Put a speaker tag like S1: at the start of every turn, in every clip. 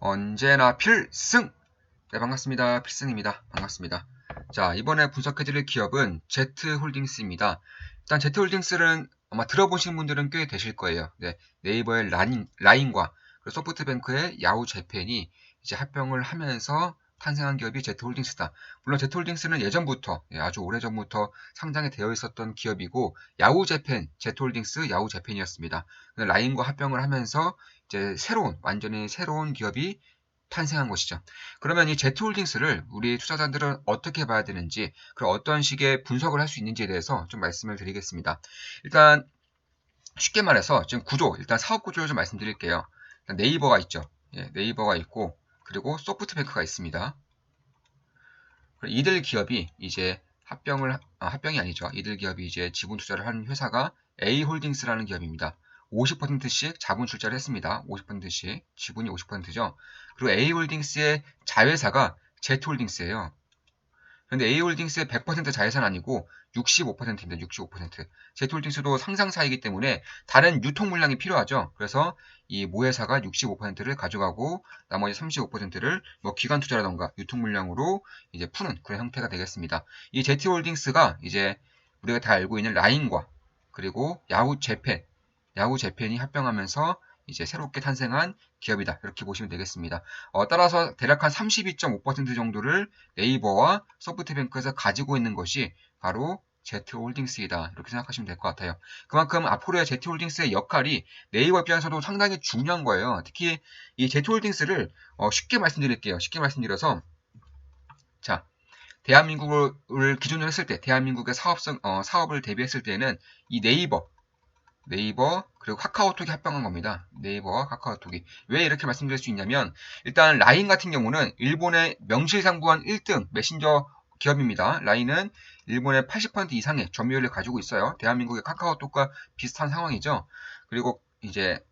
S1: 언제나 필승! 네, 반갑습니다. 필승입니다. 반갑습니다. 자, 이번에 분석해드릴 기업은 Z홀딩스입니다. 일단 Z홀딩스는 아마 들어보신 분들은 꽤 되실 거예요. 네, 네이버의 라인과 소프트뱅크의 야후재팬이 이제 합병을 하면서 탄생한 기업이 Z홀딩스다. 물론 Z홀딩스는 예전부터, 아주 오래전부터 상장이 되어 있었던 기업이고, 야후재팬, Z홀딩스, 야후재팬이었습니다. 라인과 합병을 하면서 이제 완전히 새로운 기업이 탄생한 것이죠. 그러면 이 Z홀딩스를 우리 투자자들은 어떻게 봐야 되는지, 그리고 어떤 식의 분석을 할 수 있는지에 대해서 좀 말씀을 드리겠습니다. 일단 쉽게 말해서 지금 일단 사업 구조를 좀 말씀드릴게요. 일단 네이버가 있죠. 네이버가 있고, 그리고 소프트뱅크가 있습니다. 이들 기업이 이제 합병이 아니죠. 이들 기업이 이제 지분 투자를 한 회사가 A홀딩스라는 기업입니다. 50%씩 자본 출자를 했습니다. 50%씩 지분이 50%죠. 그리고 A홀딩스의 자회사가 Z홀딩스예요. 그런데 A홀딩스의 100% 자회사는 아니고 65%입니다. 65%. Z홀딩스도 상장사이기 때문에 다른 유통 물량이 필요하죠. 그래서 이 모회사가 65%를 가져가고 나머지 35%를 뭐 기관 투자라던가 유통 물량으로 이제 푸는 그런 형태가 되겠습니다. 이 Z홀딩스가 이제 우리가 다 알고 있는 라인과 그리고 야후재팬이 합병하면서 이제 새롭게 탄생한 기업이다. 이렇게 보시면 되겠습니다. 따라서 대략 한 32.5% 정도를 네이버와 소프트뱅크에서 가지고 있는 것이 바로 Z홀딩스이다. 이렇게 생각하시면 될 것 같아요. 그만큼 앞으로의 Z홀딩스의 역할이 네이버 입장에서도 상당히 중요한 거예요. 특히 이 Z홀딩스를 쉽게 말씀드릴게요. 쉽게 말씀드려서 자, 대한민국을 기준으로 했을 때 대한민국의 사업을 대비했을 때는 이 네이버 그리고 카카오톡이 합병한 겁니다. 네이버와 카카오톡이. 왜 이렇게 말씀드릴 수 있냐면 일단 라인 같은 경우는 일본의 명실상부한 1등 메신저 기업입니다. 라인은 일본의 80% 이상의 점유율을 가지고 있어요. 대한민국의 카카오톡과 비슷한 상황이죠. 그리고 이제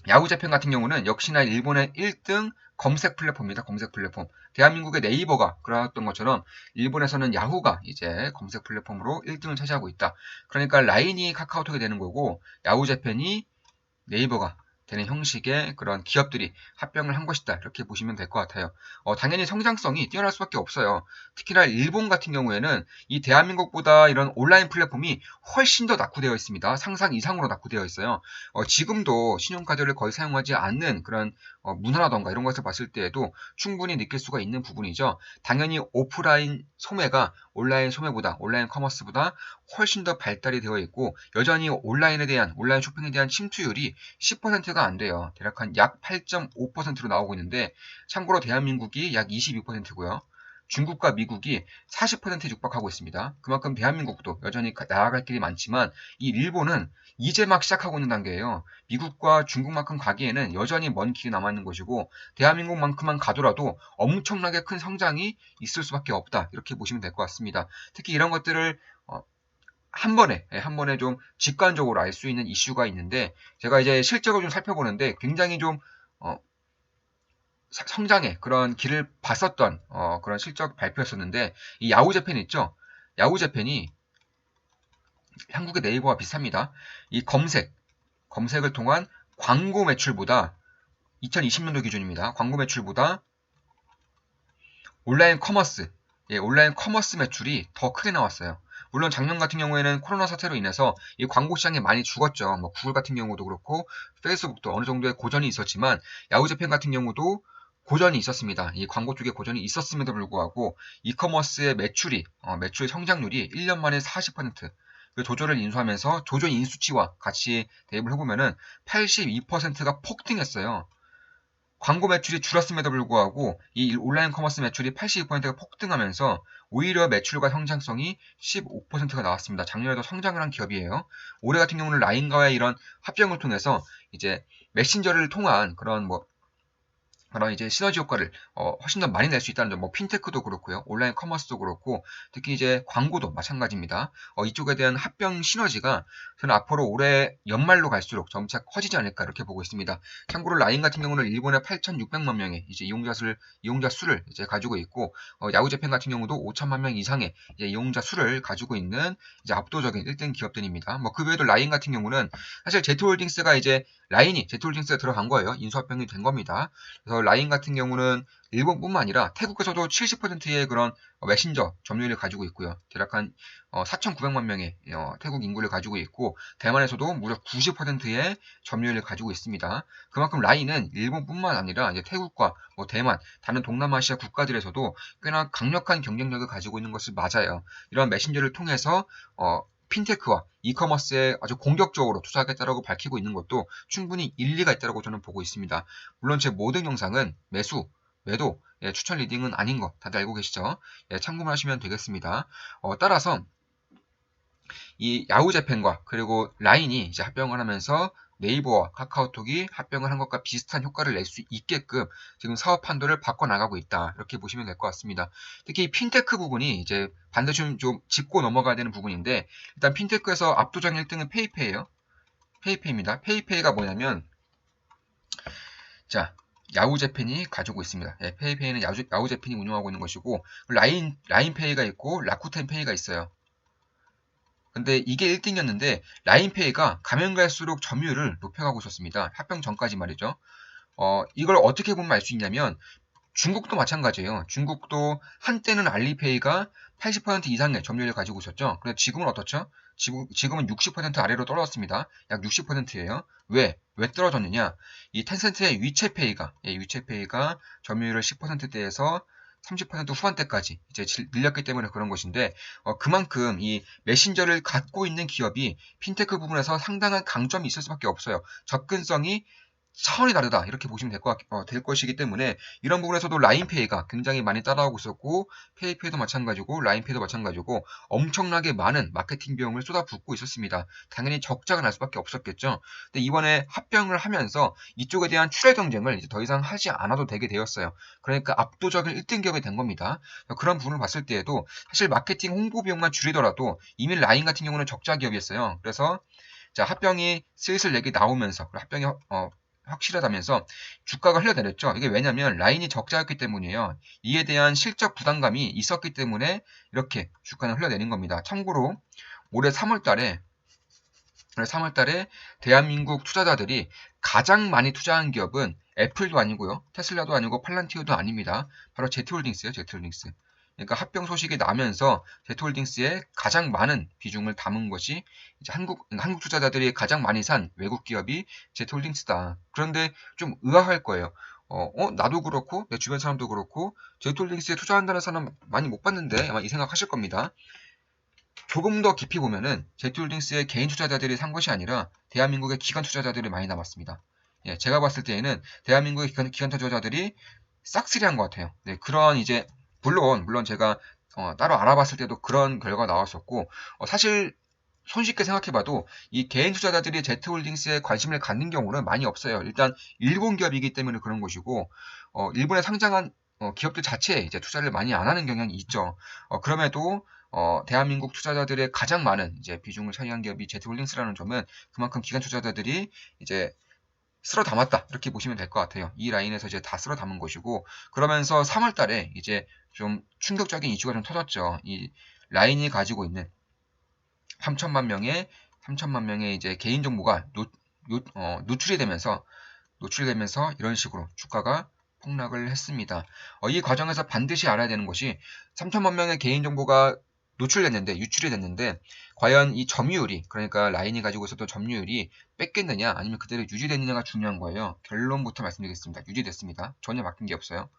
S1: 야후재팬 같은 경우는 역시나 일본의 1등 검색 플랫폼입니다. 검색 플랫폼. 대한민국의 네이버가 그랬던 것처럼 일본에서는 야후가 이제 검색 플랫폼으로 1등을 차지하고 있다. 그러니까 라인이 카카오톡이 되는 거고 야후재팬이 네이버가 되는 형식의 그런 기업들이 합병을 한 것이다. 이렇게 보시면 될 것 같아요. 당연히 성장성이 뛰어날 수밖에 없어요. 특히나 일본 같은 경우에는 이 대한민국보다 이런 온라인 플랫폼이 훨씬 더 낙후되어 있습니다. 상상 이상으로 낙후되어 있어요. 지금도 신용카드를 거의 사용하지 않는 그런 문화라던가 이런 것을 봤을 때에도 충분히 느낄 수가 있는 부분이죠. 당연히 오프라인 소매가 온라인 커머스보다 훨씬 더 발달이 되어 있고 여전히 온라인 쇼핑에 대한 침투율이 10%가 안 돼요. 대략 약 8.5%로 나오고 있는데 참고로 대한민국이 약 22%고요. 중국과 미국이 40%에 육박하고 있습니다. 그만큼 대한민국도 여전히 나아갈 길이 많지만 이 일본은 이제 막 시작하고 있는 단계예요. 미국과 중국만큼 가기에는 여전히 먼 길이 남아있는 것이고 대한민국만큼만 가더라도 엄청나게 큰 성장이 있을 수밖에 없다. 이렇게 보시면 될 것 같습니다. 특히 이런 것들을 한 번에 좀 직관적으로 알 수 있는 이슈가 있는데 제가 이제 실적을 좀 살펴보는데 굉장히 좀 성장의 그런 길을 봤었던 그런 실적 발표였었는데 이 야후재팬 있죠? 야후재팬이 한국의 네이버와 비슷합니다. 이 검색을 통한 광고 매출보다 2020년도 기준입니다. 광고 매출보다 온라인 커머스 매출이 더 크게 나왔어요. 물론 작년 같은 경우에는 코로나 사태로 인해서 이 광고 시장이 많이 죽었죠. 뭐 구글 같은 경우도 그렇고 페이스북도 어느 정도의 고전이 있었지만 야후재팬 같은 경우도 고전이 있었습니다. 이 광고 쪽에 고전이 있었음에도 불구하고 이커머스의 매출 성장률이 1년 만에 40%, 그 조조를 인수하면서 조조 인수치와 같이 대입을 해보면은 82%가 폭등했어요. 광고 매출이 줄었음에도 불구하고 이 온라인 커머스 매출이 82%가 폭등하면서 오히려 매출과 성장성이 15%가 나왔습니다. 작년에도 성장을 한 기업이에요. 올해 같은 경우는 라인과의 이런 합병을 통해서 이제 메신저를 통한 그런 그런 이제 시너지 효과를 훨씬 더 많이 낼 수 있다는 점, 뭐 핀테크도 그렇고요, 온라인 커머스도 그렇고, 특히 이제 광고도 마찬가지입니다. 이쪽에 대한 합병 시너지가 저는 앞으로 올해 연말로 갈수록 점차 커지지 않을까 이렇게 보고 있습니다. 참고로 라인 같은 경우는 일본의 8,600만 명의 이제 이용자 수를 이제 가지고 있고, 야후재팬 같은 경우도 5천만 명 이상의 이제 이용자 수를 가지고 있는 이제 압도적인 1등 기업들입니다. 뭐 그 외에도 라인 같은 경우는 사실 제트홀딩스가 이제 라인이 제트홀딩스가 들어간 거예요. 인수합병이 된 겁니다. 그래서 라인 같은 경우는 일본뿐만 아니라 태국에서도 70%의 그런 메신저 점유율을 가지고 있고요. 대략 한 4,900만 명의 태국 인구를 가지고 있고, 대만에서도 무려 90%의 점유율을 가지고 있습니다. 그만큼 라인은 일본뿐만 아니라 이제 태국과 뭐 대만, 다른 동남아시아 국가들에서도 꽤나 강력한 경쟁력을 가지고 있는 것을 맞아요. 이런 메신저를 통해서 핀테크와 이커머스에 아주 공격적으로 투자하겠다라고 밝히고 있는 것도 충분히 일리가 있다고 저는 보고 있습니다. 물론 제 모든 영상은 매수, 매도, 추천 리딩은 아닌 거 다들 알고 계시죠? 참고만 하시면 되겠습니다. 따라서 이 야후재팬과 그리고 라인이 이제 합병을 하면서 네이버와 카카오톡이 합병을 한 것과 비슷한 효과를 낼 수 있게끔 지금 사업 판도를 바꿔나가고 있다. 이렇게 보시면 될 것 같습니다. 특히 이 핀테크 부분이 이제 반드시 좀 짚고 넘어가야 되는 부분인데, 일단 핀테크에서 압도적인 1등은 페이페이예요. 페이페이입니다. 페이페이가 뭐냐면, 자, 야후재팬이 가지고 있습니다. 페이페이는 야후재팬이 운영하고 있는 것이고, 라인페이가 있고 라쿠텐페이가 있어요. 근데 이게 1등이었는데 라인페이가 가면 갈수록 점유율을 높여가고 있었습니다. 합병 전까지 말이죠. 이걸 어떻게 보면 알 수 있냐면, 중국도 마찬가지예요. 중국도 한때는 알리페이가 80% 이상의 점유율을 가지고 있었죠. 그런데 지금은 어떻죠? 지금은 60% 아래로 떨어졌습니다. 약 60%예요. 왜 떨어졌느냐? 이 텐센트의 위챗페이가 점유율을 10%대에서 30% 후반대까지 이제 늘렸기 때문에 그런 것인데, 그만큼 이 메신저를 갖고 있는 기업이 핀테크 부분에서 상당한 강점이 있을 수밖에 없어요. 접근성이 차원이 다르다 이렇게 보시면 될 것이기 때문에, 이런 부분에서도 라인페이가 굉장히 많이 따라오고 있었고, 페이페이도 마찬가지고 라인페이도 마찬가지고 엄청나게 많은 마케팅 비용을 쏟아붓고 있었습니다. 당연히 적자가 날 수밖에 없었겠죠. 근데 이번에 합병을 하면서 이쪽에 대한 출혈 경쟁을 이제 더 이상 하지 않아도 되게 되었어요. 그러니까 압도적인 1등 기업이 된 겁니다. 그런 부분을 봤을 때에도 사실 마케팅 홍보 비용만 줄이더라도 이미 라인 같은 경우는 적자 기업이었어요. 그래서 자, 합병이 슬슬 얘기 나오면서 합병이 확실하다면서 주가가 흘러내렸죠. 이게 왜냐면 라인이 적자였기 때문이에요. 이에 대한 실적 부담감이 있었기 때문에 이렇게 주가는 흘러내린 겁니다. 참고로 올해 3월달에 대한민국 투자자들이 가장 많이 투자한 기업은 애플도 아니고요, 테슬라도 아니고 팔란티오도 아닙니다. 바로 제트홀딩스예요. 제트홀딩스. 그러니까 합병 소식이 나면서 제트홀딩스에 가장 많은 비중을 담은 것이 이제 한국 투자자들이 가장 많이 산 외국 기업이 제트홀딩스다. 그런데 좀 의아할 거예요. 나도 그렇고 내 주변 사람도 그렇고 제트홀딩스에 투자한다는 사람 많이 못 봤는데, 아마 이 생각하실 겁니다. 조금 더 깊이 보면은 제트홀딩스의 개인 투자자들이 산 것이 아니라 대한민국의 기관 투자자들이 많이 남았습니다. 제가 봤을 때에는 대한민국의 기관 투자자들이 싹쓸이 한 것 같아요. 네, 그런 이제 물론 제가 따로 알아봤을 때도 그런 결과가 나왔었고, 사실 손쉽게 생각해봐도 이 개인 투자자들이 제트홀딩스에 관심을 갖는 경우는 많이 없어요. 일단 일본 기업이기 때문에 그런 것이고, 일본에 상장한 기업들 자체에 이제 투자를 많이 안 하는 경향이 있죠. 그럼에도 대한민국 투자자들의 가장 많은 이제 비중을 차지한 기업이 제트홀딩스라는 점은 그만큼 기관 투자자들이 이제 쓸어 담았다 이렇게 보시면 될 것 같아요. 이 라인에서 이제 다 쓸어 담은 것이고, 그러면서 3월 달에 이제 좀 충격적인 이슈가 좀 터졌죠. 이 라인이 가지고 있는 3천만 명의 이제 개인 정보가 노출이 되면서 이런 식으로 주가가 폭락을 했습니다. 이 과정에서 반드시 알아야 되는 것이, 3천만 명의 개인정보가 유출이 됐는데, 과연 이 점유율이, 그러니까 라인이 가지고 있었던 점유율이 뺏겼느냐, 아니면 그대로 유지됐느냐가 중요한 거예요. 결론부터 말씀드리겠습니다. 유지됐습니다. 전혀 바뀐 게 없어요.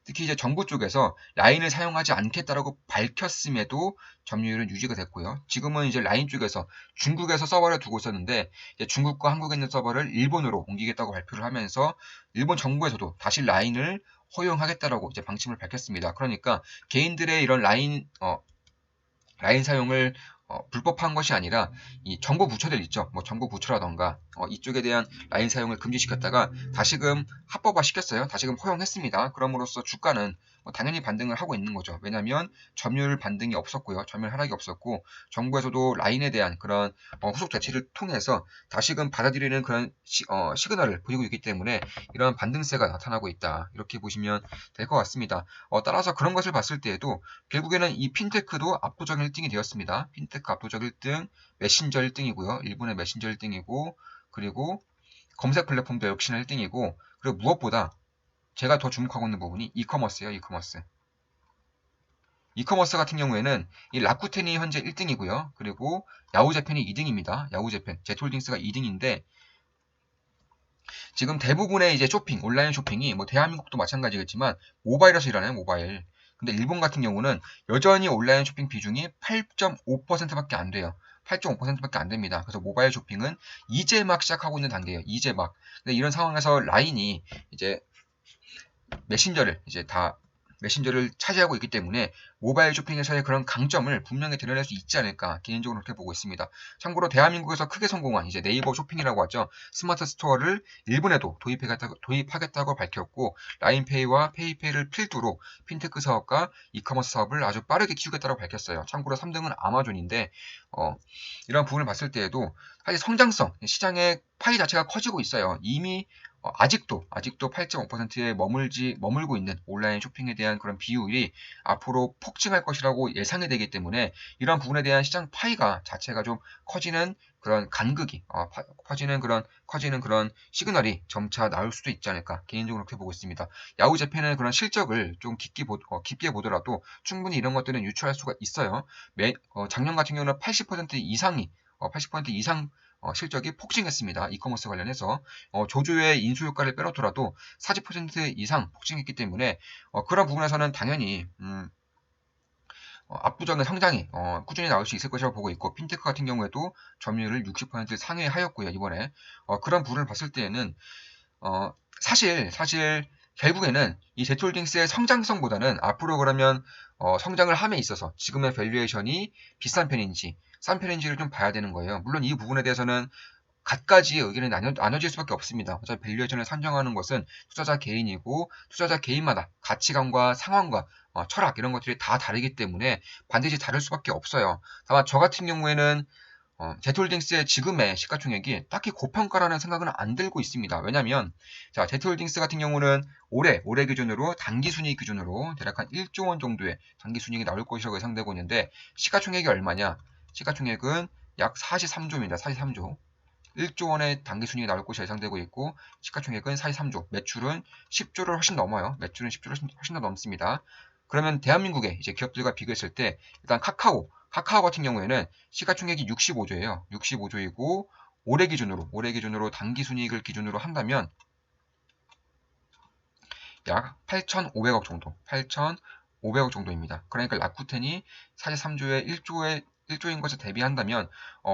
S1: 특히 이제 정부 쪽에서 라인을 사용하지 않겠다라고 밝혔음에도 점유율은 유지가 됐고요. 지금은 이제 라인 쪽에서 중국에서 서버를 두고 있었는데, 이제 중국과 한국에 있는 서버를 일본으로 옮기겠다고 발표를 하면서 일본 정부에서도 다시 라인을 허용하겠다라고 이제 방침을 밝혔습니다. 그러니까 개인들의 이런 라인 사용을 불법한 것이 아니라 이 정보 부처들 있죠. 뭐 정보 부처라던가 이쪽에 대한 라인 사용을 금지시켰다가 다시금 합법화 시켰어요. 다시금 허용했습니다. 그럼으로써 주가는 당연히 반등을 하고 있는 거죠. 왜냐하면 점유율 반등이 없었고요. 점유율 하락이 없었고 정부에서도 라인에 대한 그런 후속 조치를 통해서 다시금 받아들이는 그런 시그널을 보이고 있기 때문에 이런 반등세가 나타나고 있다. 이렇게 보시면 될 것 같습니다. 따라서 그런 것을 봤을 때에도 결국에는 이 핀테크도 압도적 1등이 되었습니다. 핀테크 압도적 1등, 메신저 1등이고요. 일본의 메신저 1등이고, 그리고 검색 플랫폼도 역시나 1등이고, 그리고 무엇보다 제가 더 주목하고 있는 부분이 이커머스예요. 이커머스. 이커머스 같은 경우에는 이 라쿠텐이 현재 1등이고요. 그리고 야후재팬이 2등입니다. 야후재팬, 제트홀딩스가 2등인데 지금 대부분의 이제 쇼핑, 온라인 쇼핑이 뭐 대한민국도 마찬가지겠지만 모바일에서 일하나요, 모바일. 근데 일본 같은 경우는 여전히 온라인 쇼핑 비중이 8.5%밖에 안 돼요. 8.5%밖에 안 됩니다. 그래서 모바일 쇼핑은 이제 막 시작하고 있는 단계예요. 이제 막. 근데 이런 상황에서 라인이 이제 메신저를 차지하고 있기 때문에 모바일 쇼핑에서의 그런 강점을 분명히 드러낼 수 있지 않을까 개인적으로 그렇게 보고 있습니다. 참고로 대한민국에서 크게 성공한 이제 네이버 쇼핑이라고 하죠. 스마트 스토어를 일본에도 도입하겠다고 밝혔고 라인페이와 페이페이를 필두로 핀테크 사업과 이커머스 사업을 아주 빠르게 키우겠다고 밝혔어요. 참고로 3등은 아마존인데 이런 부분을 봤을 때에도 사실 성장성, 시장의 파이 자체가 커지고 있어요. 이미 아직도 8.5%에 머물고 있는 온라인 쇼핑에 대한 그런 비율이 앞으로 폭증할 것이라고 예상이 되기 때문에 이런 부분에 대한 시장 파이가 자체가 좀 커지는 그런 간극이 커지는 그런 시그널이 점차 나올 수도 있지 않을까 개인적으로 그렇게 보고 있습니다. 야후재팬의 그런 실적을 좀 깊게 보더라도 충분히 이런 것들은 유추할 수가 있어요. 작년 같은 경우는 80% 이상이 80% 이상 실적이 폭증했습니다. 이커머스 관련해서 조조의 인수효과를 빼놓더라도 40% 이상 폭증했기 때문에 그런 부분에서는 당연히 압도적인 성장이 꾸준히 나올 수 있을 것이라고 보고 있고 핀테크 같은 경우에도 점유율을 60% 상회하였고요. 이번에 그런 부분을 봤을 때에는 사실 결국에는 이 제트홀딩스의 성장성보다는 앞으로 그러면 성장을 함에 있어서 지금의 밸류에이션이 비싼 편인지 싼 편인지를 좀 봐야 되는 거예요. 물론 이 부분에 대해서는 갖가지 의견이 나눠질 수밖에 없습니다. 어차피 밸류에이션을 산정하는 것은 투자자 개인이고 투자자 개인마다 가치관과 상황과 철학 이런 것들이 다 다르기 때문에 반드시 다를 수밖에 없어요. 다만 저 같은 경우에는 제트홀딩스의 지금의 시가총액이 딱히 고평가라는 생각은 안 들고 있습니다. 왜냐면 자 제트홀딩스 같은 경우는 올해 기준으로 당기순이익 기준으로 대략 한 1조 원 정도의 당기순이익이 나올 것이라고 예상되고 있는데 시가총액이 얼마냐? 시가총액은 약 43조입니다. 43조. 1조 원의 당기순이익이 나올 것이 예상되고 있고 시가총액은 43조, 매출은 10조를 훨씬 넘어요. 매출은 10조를 훨씬 더 넘습니다. 그러면 대한민국의 이제 기업들과 비교했을 때 일단 카카오 같은 경우에는 시가총액이 65조예요. 65조이고 올해 기준으로 당기순이익을 기준으로 한다면 약 8,500억 정도, 8,500억 정도입니다. 그러니까 라쿠텐이 43조에 1조인 것에 대비한다면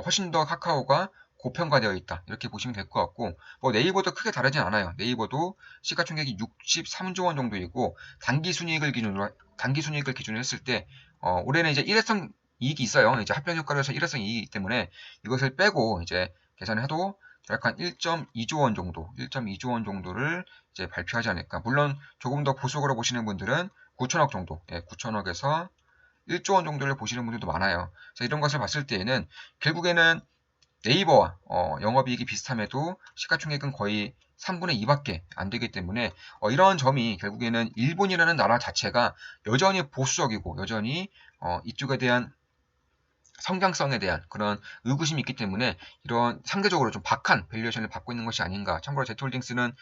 S1: 훨씬 더 카카오가 고평가되어 있다. 이렇게 보시면 될 것 같고 뭐 네이버도 크게 다르진 않아요. 네이버도 시가총액이 63조 원 정도이고 단기순이익을 기준으로 했을 때 올해는 이제 일회성 이익이 있어요. 이제 합병 효과로 해서 일회성 이익이기 때문에 이것을 빼고 이제 계산을 해도 대략 한 1.2조 원 정도를 이제 발표하지 않을까. 물론 조금 더 보수적으로 보시는 분들은 9천억 정도, 9천억에서 1조 원 정도를 보시는 분들도 많아요. 그래서 이런 것을 봤을 때에는 결국에는 네이버와 영업이익이 비슷함에도 시가총액은 거의 3분의 2밖에 안 되기 때문에 이런 점이 결국에는 일본이라는 나라 자체가 여전히 보수적이고 여전히 이쪽에 대한 성장성에 대한 그런 의구심이 있기 때문에 이런 상대적으로 좀 박한 밸류에이션을 받고 있는 것이 아닌가. 참고로 제트홀딩스는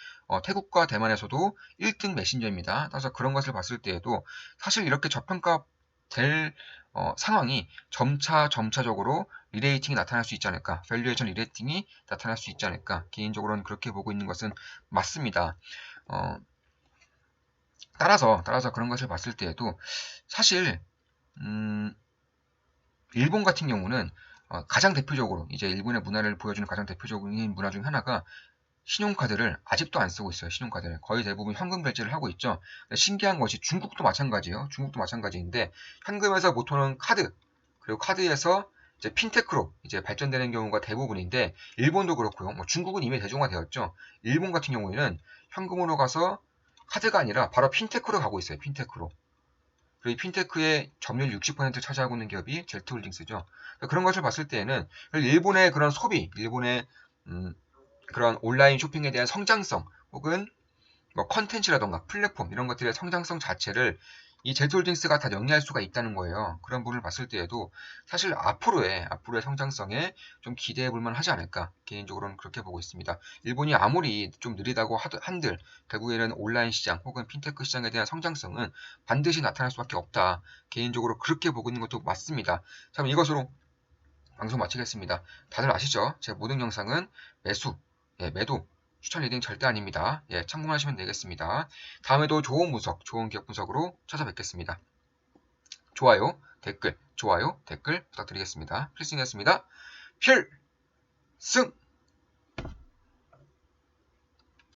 S1: 태국과 대만에서도 1등 메신저입니다. 따라서 그런 것을 봤을 때에도 사실 이렇게 저평가될 상황이 점차적으로 리레이팅이 나타날 수 있지 않을까. 밸류에이션 리레이팅이 나타날 수 있지 않을까. 개인적으로는 그렇게 보고 있는 것은 맞습니다. 따라서 그런 것을 봤을 때에도 사실 일본 같은 경우는 가장 대표적으로 이제 일본의 문화를 보여주는 가장 대표적인 문화 중 하나가 신용카드를 아직도 안 쓰고 있어요. 신용카드를 거의 대부분 현금 결제를 하고 있죠. 신기한 것이 중국도 마찬가지예요. 중국도 마찬가지인데 현금에서 보통은 카드 그리고 카드에서 이제 핀테크로 이제 발전되는 경우가 대부분인데 일본도 그렇고요. 뭐 중국은 이미 대중화되었죠. 일본 같은 경우에는 현금으로 가서 카드가 아니라 바로 핀테크로 가고 있어요. 핀테크로. 그리고 이 핀테크의 점유율 60%를 차지하고 있는 기업이 제트홀딩스죠. 그러니까 그런 것을 봤을 때에는 일본의 그런 소비, 일본의 그런 온라인 쇼핑에 대한 성장성 혹은 뭐 컨텐츠라던가 플랫폼 이런 것들의 성장성 자체를 이 제트홀딩스가 다 영위할 수가 있다는 거예요. 그런 부분을 봤을 때에도 사실 앞으로의 성장성에 좀 기대해 볼 만하지 않을까 개인적으로는 그렇게 보고 있습니다. 일본이 아무리 좀 느리다고 한들 결국에는 온라인 시장 혹은 핀테크 시장에 대한 성장성은 반드시 나타날 수밖에 없다. 개인적으로 그렇게 보고 있는 것도 맞습니다. 자, 그럼 이것으로 방송 마치겠습니다. 다들 아시죠? 제 모든 영상은 매수, 매도, 추천 리딩 절대 아닙니다. 참고만 하시면 되겠습니다. 다음에도 좋은 분석, 좋은 기업 분석으로 찾아뵙겠습니다. 좋아요, 댓글 부탁드리겠습니다. 필승이었습니다. 필승!